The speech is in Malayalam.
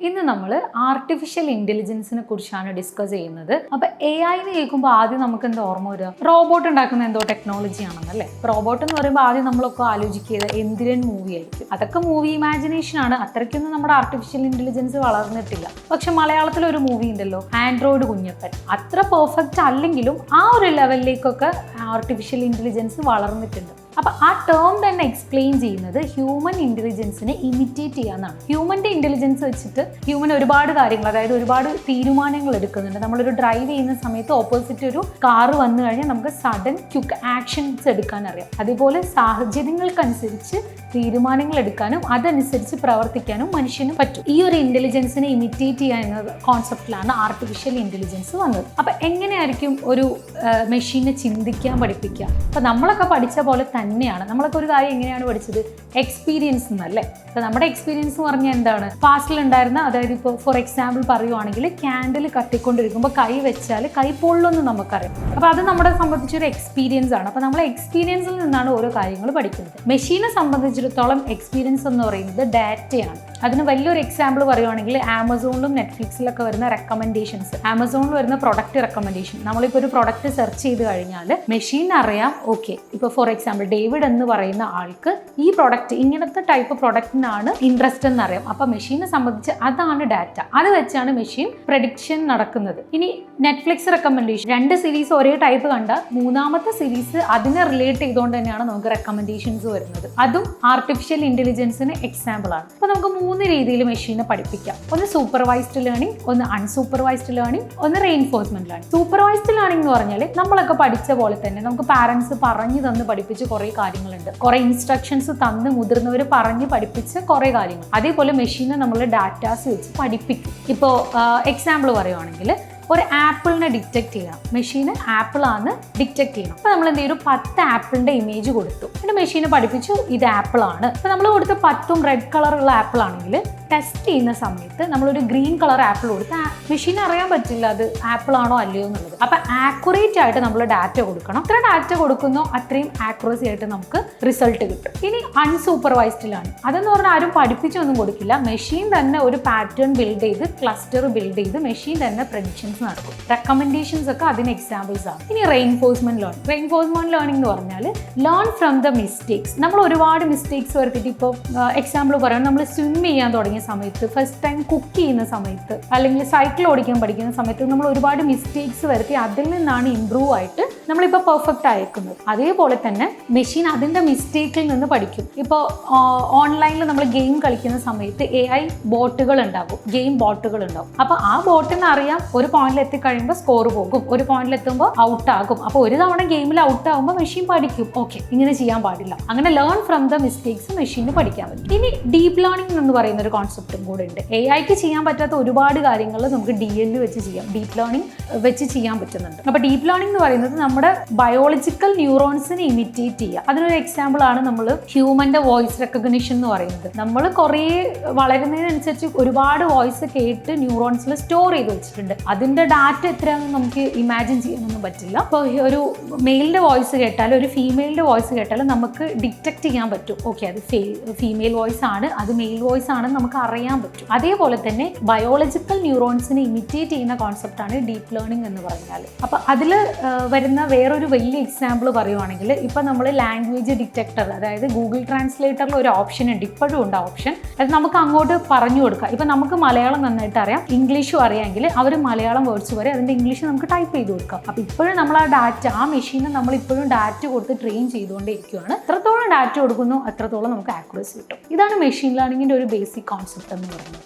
ഇന്ന് നമ്മൾ ആർട്ടിഫിഷ്യൽ ഇന്റലിജൻസിനെ കുറിച്ചാണ് ഡിസ്കസ് ചെയ്യുന്നത്. അപ്പോൾ AI എന്ന് കേൾക്കുമ്പോൾ ആദ്യം നമുക്ക് എന്താ ഓർമ്മ വരിക? റോബോട്ട് ഉണ്ടാക്കുന്ന എന്തോ ടെക്നോളജി ആണെന്നല്ലേ. റോബോട്ട് എന്ന് പറയുമ്പോൾ ആദ്യം നമ്മളൊക്കെ ആലോചിക്കുന്നത് എന്തിരൻ മൂവി ആയിരിക്കും. അതൊക്കെ മൂവി ഇമാജിനേഷൻ ആണ്. അത്രയ്ക്കൊന്നും നമ്മുടെ ആർട്ടിഫിഷ്യൽ ഇന്റലിജൻസ് വളർന്നിട്ടില്ല. പക്ഷെ മലയാളത്തിൽ ഒരു മൂവി ഉണ്ടല്ലോ, ആൻഡ്രോയിഡ് കുഞ്ഞപ്പൻ. അത്ര പെർഫെക്റ്റ് അല്ലെങ്കിലും ആ ഒരു ലെവലിലേക്കൊക്കെ ആർട്ടിഫിഷ്യൽ ഇന്റലിജൻസ് വളർന്നിട്ടുണ്ട്. അപ്പോൾ ആ ടേം തന്നെ എക്സ്പ്ലെയിൻ ചെയ്യുന്നത് ഹ്യൂമൻ ഇൻ്റലിജൻസിനെ ഇമിറ്റേറ്റ് ചെയ്യാന്നാണ്. ഹ്യൂമൻ്റെ ഇൻ്റലിജൻസ് വെച്ചിട്ട് ഹ്യൂമൻ ഒരുപാട് കാര്യങ്ങൾ, അതായത് ഒരുപാട് തീരുമാനങ്ങൾ എടുക്കുന്നുണ്ട്. നമ്മളൊരു ഡ്രൈവ് ചെയ്യുന്ന സമയത്ത് ഓപ്പോസിറ്റ് ഒരു കാറ് വന്നു കഴിഞ്ഞാൽ നമുക്ക് സഡൻ ക്വിക്ക് ആക്ഷൻസ് എടുക്കാൻ അറിയാം. അതേപോലെ സാഹചര്യങ്ങൾക്കനുസരിച്ച് തീരുമാനങ്ങൾ എടുക്കാനും അതനുസരിച്ച് പ്രവർത്തിക്കാനും മനുഷ്യന് പറ്റും. ഈ ഒരു ഇൻ്റലിജൻസിനെ ഇമിറ്റേറ്റ് ചെയ്യുക എന്ന കോൺസെപ്റ്റിലാണ് ആർട്ടിഫിഷ്യൽ ഇൻ്റലിജൻസ് വന്നത്. അപ്പോൾ എങ്ങനെയായിരിക്കും ഒരു മെഷീനെ ചിന്തിക്കാൻ പഠിപ്പിക്കുക? അപ്പോൾ നമ്മളൊക്കെ പഠിച്ച പോലെ തന്നെയാണ്. നമ്മളൊക്കെ ഒരു കാര്യം എങ്ങനെയാണ് പഠിച്ചത്? എക്സ്പീരിയൻസ് എന്നല്ലേ. അപ്പോൾ നമ്മുടെ എക്സ്പീരിയൻസ് എന്ന് പറഞ്ഞാൽ എന്താണ്? പാസ്റ്റിലുണ്ടായിരുന്ന, അതായത് ഇപ്പോൾ ഫോർ എക്സാമ്പിൾ പറയുവാണെങ്കിൽ ക്യാൻഡിൽ കത്തിക്കൊണ്ടിരിക്കുമ്പോൾ കൈ വെച്ചാൽ കൈ പൊള്ളുമെന്ന് നമുക്കറിയാം. അപ്പോൾ അത് നമ്മളെ സംബന്ധിച്ചൊരു എക്സ്പീരിയൻസ് ആണ്. അപ്പോൾ നമ്മൾ എക്സ്പീരിയൻസിൽ നിന്നാണ് ഓരോ കാര്യങ്ങൾ പഠിക്കുന്നത്. മെഷീനെ സംബന്ധിച്ചിടത്തോളം എക്സ്പീരിയൻസ് എന്ന് പറയുന്നത് ഡാറ്റയാണ്. അതിന് വലിയൊരു എക്സാമ്പിൾ പറയുവാണെങ്കിൽ ആമസോണിലും നെറ്റ്ഫ്ലിക്സിലൊക്കെ വരുന്ന റെക്കമെൻഡേഷൻസ്, ആമസോണിൽ വരുന്ന പ്രൊഡക്റ്റ് റെക്കമെൻഡേഷൻ. നമ്മളിപ്പോൾ ഒരു പ്രൊഡക്റ്റ് സെർച്ച് ചെയ്ത് കഴിഞ്ഞാൽ മെഷീൻ അറിയാം, ഓക്കെ, ഇപ്പോൾ ഫോർ എക്സാമ്പിൾ ഡേവിഡ് എന്ന് പറയുന്ന ആൾക്ക് ഈ പ്രൊഡക്റ്റ്, ഇങ്ങനത്തെ ടൈപ്പ് പ്രൊഡക്റ്റിനാണ് ഇൻട്രസ്റ്റ് എന്നറിയാം. അപ്പോൾ മെഷീനെ സംബന്ധിച്ച് അതാണ് ഡാറ്റ. അത് വെച്ചാണ് മെഷീൻ പ്രഡിക്ഷൻ നടക്കുന്നത്. ഇനി നെറ്റ്ഫ്ലിക്സ് റെക്കമെൻഡേഷൻ, 2 സീരീസ് ഒരേ ടൈപ്പ് കണ്ട മൂന്നാമത്തെ സീരീസ് അതിനെ റിലേറ്റ് ചെയ്തുകൊണ്ട് തന്നെയാണ് നമുക്ക് റെക്കമെൻഡേഷൻസ് വരുന്നത്. അതും ആർട്ടിഫിഷ്യൽ ഇന്റലിജൻസിന് എക്സാമ്പിൾ ആണ്. അപ്പോൾ നമുക്ക് 3 രീതിയിൽ മെഷീനെ പഠിപ്പിക്കാം. ഒന്ന് സൂപ്പർവൈസ്ഡ് ലേണിംഗ്, ഒന്ന് അൺസൂപ്പർവൈസ്ഡ് ലേണിംഗ്, ഒന്ന് റെയിൻഫോഴ്സ്മെന്റ് ലേണിംഗ്. സൂപ്പർവൈസ്ഡ് ലേണിംഗ് എന്ന് പറഞ്ഞാൽ നമ്മളൊക്കെ പഠിച്ച പോലെ തന്നെ നമുക്ക് പാരന്റ്സ് പറഞ്ഞു തന്ന് പഠിപ്പിച്ച് കുറേ കാര്യങ്ങളുണ്ട്. കുറേ ഇൻസ്ട്രക്ഷൻസ് തന്ന് മുതിർന്നവർ പറഞ്ഞ് പഠിപ്പിച്ച കുറേ കാര്യങ്ങൾ. അതേപോലെ മെഷീനെ നമ്മൾ ഡാറ്റാസ് വെച്ച് പഠിപ്പിക്കും. ഇപ്പോൾ എക്സാമ്പിൾ പറയുവാണെങ്കിൽ ഒരു ആപ്പിളിനെ ഡിറ്റക്ട് ചെയ്യണം. മെഷീന് ആപ്പിളാണ് ഡിറ്റക്ട് ചെയ്യണം. അപ്പോൾ നമ്മൾ എന്ത് ചെയ്യും? 10 ആപ്പിളിൻ്റെ ഇമേജ് കൊടുത്തു. പിന്നെ മെഷീനെ പഠിപ്പിച്ചു ഇത് ആപ്പിളാണ്. അപ്പോൾ നമ്മൾ കൊടുത്ത 10ഉം റെഡ് കളറുള്ള ആപ്പിൾ ആണെങ്കിൽ ടെസ്റ്റ് ചെയ്യുന്ന സമയത്ത് നമ്മളൊരു ഗ്രീൻ കളർ ആപ്പിൾ കൊടുത്ത് മെഷീൻ അറിയാൻ പറ്റില്ല അത് ആപ്പിൾ ആണോ അല്ലയോ എന്നുള്ളത്. അപ്പം ആക്യുറേറ്റ് ആയിട്ട് നമ്മൾ ഡാറ്റ കൊടുക്കണം. എത്ര ഡാറ്റ കൊടുക്കുന്നോ അത്രയും ആക്യുറസി ആയിട്ട് നമുക്ക് റിസൾട്ട് കിട്ടും. ഇനി അൺസൂപ്പർവൈസ്ഡിലാണ്. അതെന്ന് പറഞ്ഞാൽ ആരും പഠിപ്പിച്ചൊന്നും കൊടുക്കില്ല. മെഷീൻ തന്നെ ഒരു പാറ്റേൺ ബിൽഡ് ചെയ്ത്, ക്ലസ്റ്റർ ബിൽഡ് ചെയ്ത് മെഷീൻ തന്നെ പ്രഡിക്ഷൻസ് നടക്കും. റെക്കമെൻഡേഷൻസ് ഒക്കെ അതിന് എക്സാമ്പിൾസ് ആണ്. ഇനി റെയിൻഫോഴ്സ്മെന്റ് ലേണിംഗ്. റെയിൻഫോഴ്സ്മെന്റ് ലേണിംഗ് എന്ന് പറഞ്ഞാൽ ലേൺ ഫ്രം ദ മിസ്റ്റേക്സ്. നമ്മൾ ഒരുപാട് മിസ്റ്റേക്സ് വരുത്തിയിട്ട്, ഇപ്പോൾ എക്സാമ്പിൾ പറയാം, നമ്മൾ സ്വിം ചെയ്യാൻ തുടങ്ങിയ സമയത്ത്, ഫസ്റ്റ് ടൈം കുക്ക് ചെയ്യുന്ന സമയത്ത്, അല്ലെങ്കിൽ സൈക്കിൾ ഓടിക്കാൻ പഠിക്കുന്ന സമയത്ത് നമ്മൾ ഒരുപാട് മിസ്റ്റേക്സ് വരുത്തി അതിൽ നിന്നാണ് ഇംപ്രൂവ് ആയിട്ട് നമ്മളിപ്പോൾ പെർഫെക്റ്റ് ആയിരിക്കുന്നത്. അതേപോലെ തന്നെ മെഷീൻ അതിൻ്റെ മിസ്റ്റേക്കിൽ നിന്ന് പഠിക്കും. ഇപ്പോൾ ഓൺലൈനിൽ നമ്മൾ ഗെയിം കളിക്കുന്ന സമയത്ത് AI ബോട്ടുകൾ ഉണ്ടാകും, ഗെയിം ബോട്ടുകൾ ഉണ്ടാകും. അപ്പോൾ ആ ബോട്ടിന് അറിയാം ഒരു പോയിന്റിൽ എത്തിക്കഴിയുമ്പോൾ സ്കോർ പോകും, ഒരു പോയിന്റിൽ എത്തുമ്പോൾ ഔട്ട് ആകും. അപ്പോൾ ഒരു തവണ ഗെയിമിൽ ഔട്ട് ആകുമ്പോൾ മെഷീൻ പഠിക്കും, ഓക്കെ ഇങ്ങനെ ചെയ്യാൻ പാടില്ല. അങ്ങനെ ലേൺ ഫ്രം ദ മിസ്റ്റേക്സ് മെഷീന് പഠിക്കാൻ പറ്റും. ഇനി ഡീപ്പ് ലേണിംഗ് എന്ന് പറയുന്ന ഒരു കോൺസെപ്റ്റും കൂടെ ഉണ്ട്. AIക്ക് ചെയ്യാൻ പറ്റാത്ത ഒരുപാട് കാര്യങ്ങൾ നമുക്ക് DL വെച്ച് ചെയ്യാം, ഡീപ്പ് ലേണിംഗ് വെച്ച് ചെയ്യാൻ പറ്റുന്നുണ്ട്. അപ്പോൾ ഡീപ്പ് ലേണിംഗ് എന്ന് പറയുന്നത് നമ്മുടെ ബയോളജിക്കൽ ന്യൂറോൺസിനെ ഇമിറ്റേറ്റ് ചെയ്യുക. അതിനൊരു എക്സാമ്പിൾ ആണ് നമ്മൾ ഹ്യൂമന്റെ വോയിസ് റെക്കഗ്നിഷൻ എന്ന് പറയുന്നത്. നമ്മൾ കുറേ വളരുന്നതിനനുസരിച്ച് ഒരുപാട് വോയിസ് കേട്ട് ന്യൂറോൺസിൽ സ്റ്റോർ ചെയ്ത് വെച്ചിട്ടുണ്ട്. അതിൻ്റെ ഡാറ്റ എത്രയാണെന്ന് നമുക്ക് ഇമാജിൻ ചെയ്യാനൊന്നും പറ്റില്ല. ഇപ്പോൾ ഒരു മെയിലിൻ്റെ വോയിസ് കേട്ടാലും ഒരു ഫീമെയിലിൻ്റെ വോയിസ് കേട്ടാലും നമുക്ക് ഡിറ്റക്ട് ചെയ്യാൻ പറ്റും, ഓക്കെ അത് ഫീമെയിൽ വോയിസ് ആണ്, അത് മെയിൽ വോയിസ് ആണെന്ന് നമുക്ക് അറിയാൻ പറ്റും. അതേപോലെ തന്നെ ബയോളജിക്കൽ ന്യൂറോൺസിനെ ഇമിറ്റേറ്റ് ചെയ്യുന്ന കോൺസെപ്റ്റാണ് ഡീപ്പ് ലേണിംഗ് എന്ന് പറഞ്ഞാൽ. അപ്പോൾ അതിൽ വരുന്ന വേറൊരു വലിയ എക്സാമ്പിൾ പറയുവാണെങ്കിൽ, ഇപ്പം നമ്മൾ ലാംഗ്വേജ് ഡിറ്റക്ടർ, അതായത് ഗൂഗിൾ ട്രാൻസ്ലേറ്ററിൽ ഒരു ഓപ്ഷൻ ഉണ്ട്, ഇപ്പോഴും ഉണ്ട് ഓപ്ഷൻ. അത് നമുക്ക് അങ്ങോട്ട് പറഞ്ഞു കൊടുക്കാം. ഇപ്പം നമുക്ക് മലയാളം നന്നായിട്ട് അറിയാം, ഇംഗ്ലീഷും അറിയാമെങ്കിൽ അവർ മലയാളം വേർഡ്സ് വരെ അതിൻ്റെ ഇംഗ്ലീഷ് നമുക്ക് ടൈപ്പ് ചെയ്ത് കൊടുക്കാം. അപ്പോൾ ഇപ്പോഴും നമ്മൾ ആ ഡാറ്റ, ആ മെഷീനെ നമ്മൾ ഇപ്പോഴും ഡാറ്റ കൊടുത്ത് ട്രെയിൻ ചെയ്തുകൊണ്ടേ ഇരിക്കുകയാണ്. എത്രത്തോളം ഡാറ്റ കൊടുക്കുന്നു അത്രത്തോളം നമുക്ക് ആക്യുറസി കിട്ടും. ഇതാണ് മെഷീൻ ലേണിംഗിൻ്റെ ഒരു ബേസിക് കോൺസെപ്റ്റ് എന്ന് പറയുന്നത്.